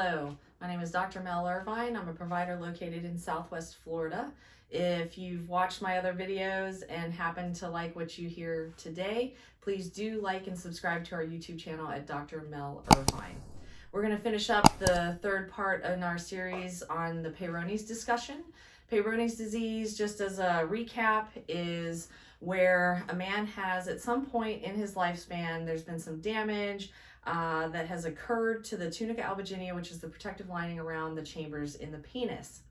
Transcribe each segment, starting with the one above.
Hello, my name is Dr. Mel Irvine. I'm a provider located in Southwest Florida. If you've watched my other videos and happen to like what you hear today, please do like and subscribe to our YouTube channel at Dr. Mel Irvine. We're going to finish up the third part in our series on the Peyronie's discussion. Peyronie Disease, just as a recap, is where a man has at some point in his lifespan, there's been some damage that has occurred to the tunica albuginea, which is the protective lining around the chambers in the penis.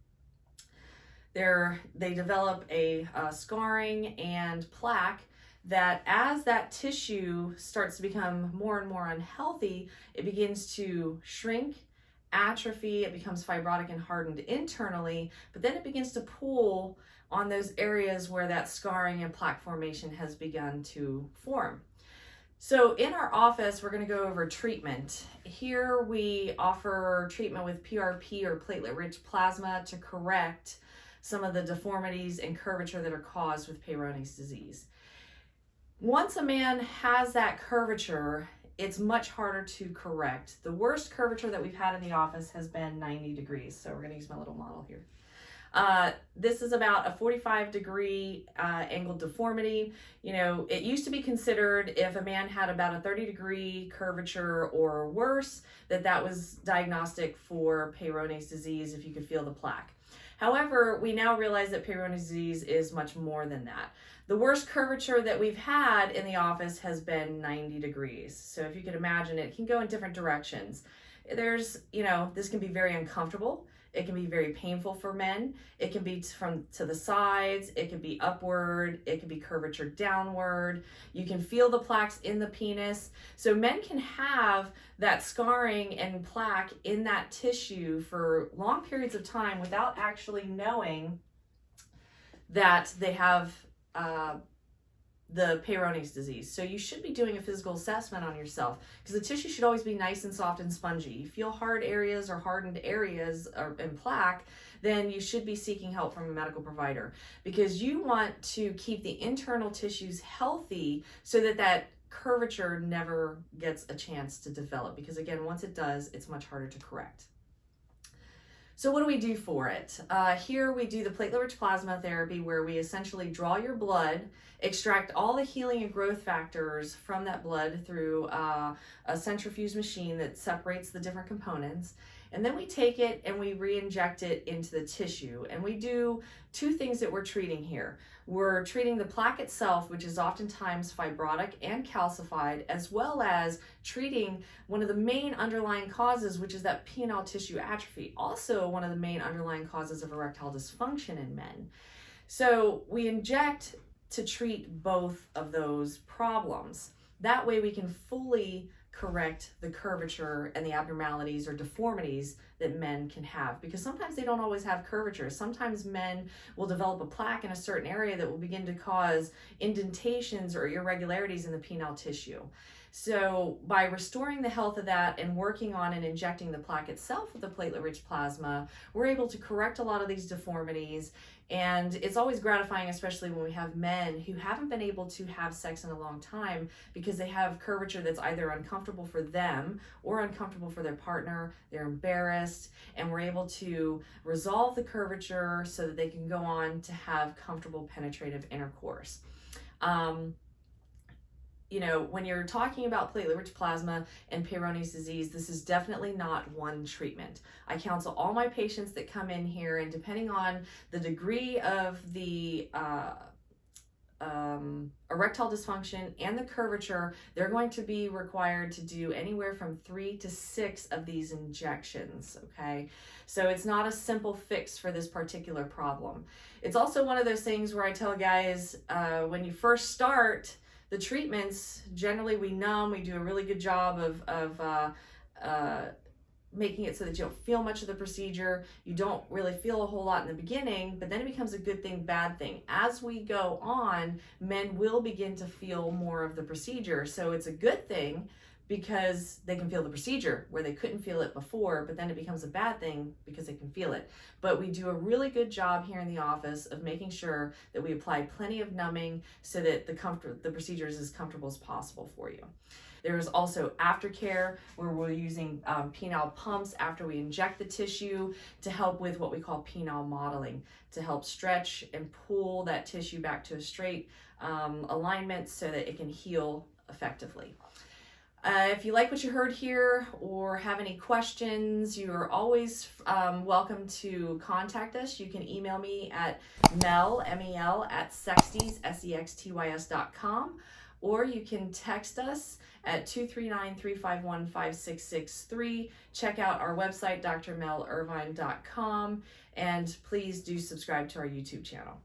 They develop a scarring and plaque that as that tissue starts to become more and more unhealthy, it begins to shrink, atrophy, it becomes fibrotic and hardened internally, but then it begins to pull on those areas where that scarring and plaque formation has begun to form. So in our office, we're going to go over treatment. Here we offer treatment with PRP or platelet-rich plasma to correct some of the deformities and curvature that are caused with Peyronie disease. Once a man has that curvature, it's much harder to correct. The worst curvature that we've had in the office has been 90 degrees. So we're going to use my little model here. This is about a 45-degree angled deformity. You know, it used to be considered if a man had about a 30-degree curvature or worse, that was diagnostic for Peyronie disease if you could feel the plaque. However, we now realize that Peyronie disease is much more than that. The worst curvature that we've had in the office has been 90 degrees. So if you can imagine, it can go in different directions. This can be very uncomfortable. It can be very painful for men. It can be to the sides. It can be upward. It can be curvature downward. You can feel the plaques in the penis. So men can have that scarring and plaque in that tissue for long periods of time without actually knowing that they have the Peyronie disease. So you should be doing a physical assessment on yourself because the tissue should always be nice and soft and spongy. You feel hard areas or hardened areas and plaque, then you should be seeking help from a medical provider because you want to keep the internal tissues healthy so that curvature never gets a chance to develop, because again, once it does, it's much harder to correct. So what do we do for it? Here we do the platelet-rich plasma therapy where we essentially draw your blood, extract all the healing and growth factors from that blood through a centrifuge machine that separates the different components. And then we take it and we re-inject it into the tissue. And we do two things that we're treating here. We're treating the plaque itself, which is oftentimes fibrotic and calcified, as well as treating one of the main underlying causes, which is that penile tissue atrophy, also one of the main underlying causes of erectile dysfunction in men. So we inject to treat both of those problems. That way we can fully correct the curvature and the abnormalities or deformities that men can have, because sometimes they don't always have curvature. Sometimes men will develop a plaque in a certain area that will begin to cause indentations or irregularities in the penile tissue. So by restoring the health of that and working on and injecting the plaque itself with the platelet-rich plasma, we're able to correct a lot of these deformities. And it's always gratifying, especially when we have men who haven't been able to have sex in a long time because they have curvature that's either uncomfortable for them or uncomfortable for their partner. They're embarrassed, and we're able to resolve the curvature so that they can go on to have comfortable penetrative intercourse. When you're talking about platelet-rich plasma and Peyronie disease, this is definitely not one treatment. I counsel all my patients that come in here, and depending on the degree of the erectile dysfunction and the curvature, they're going to be required to do anywhere from 3 to 6 of these injections, okay? So it's not a simple fix for this particular problem. It's also one of those things where I tell guys, when you first start, the treatments, generally we numb, we do a really good job of making it so that you don't feel much of the procedure. You don't really feel a whole lot in the beginning, but then it becomes a good thing, bad thing. As we go on, men will begin to feel more of the procedure. So it's a good thing, because they can feel the procedure where they couldn't feel it before, but then it becomes a bad thing because they can feel it. But we do a really good job here in the office of making sure that we apply plenty of numbing so that the procedure is as comfortable as possible for you. There is also Aftercare, where we're using penile pumps after we inject the tissue to help with what we call penile modeling, to help stretch and pull that tissue back to a straight alignment so that it can heal effectively. If you like what you heard here or have any questions, you're always welcome to contact us. You can email me at mel, M-E-L, at sextys, sextys.com, or you can text us at 239-351-5663. Check out our website, drmelirvine.com, and please do subscribe to our YouTube channel.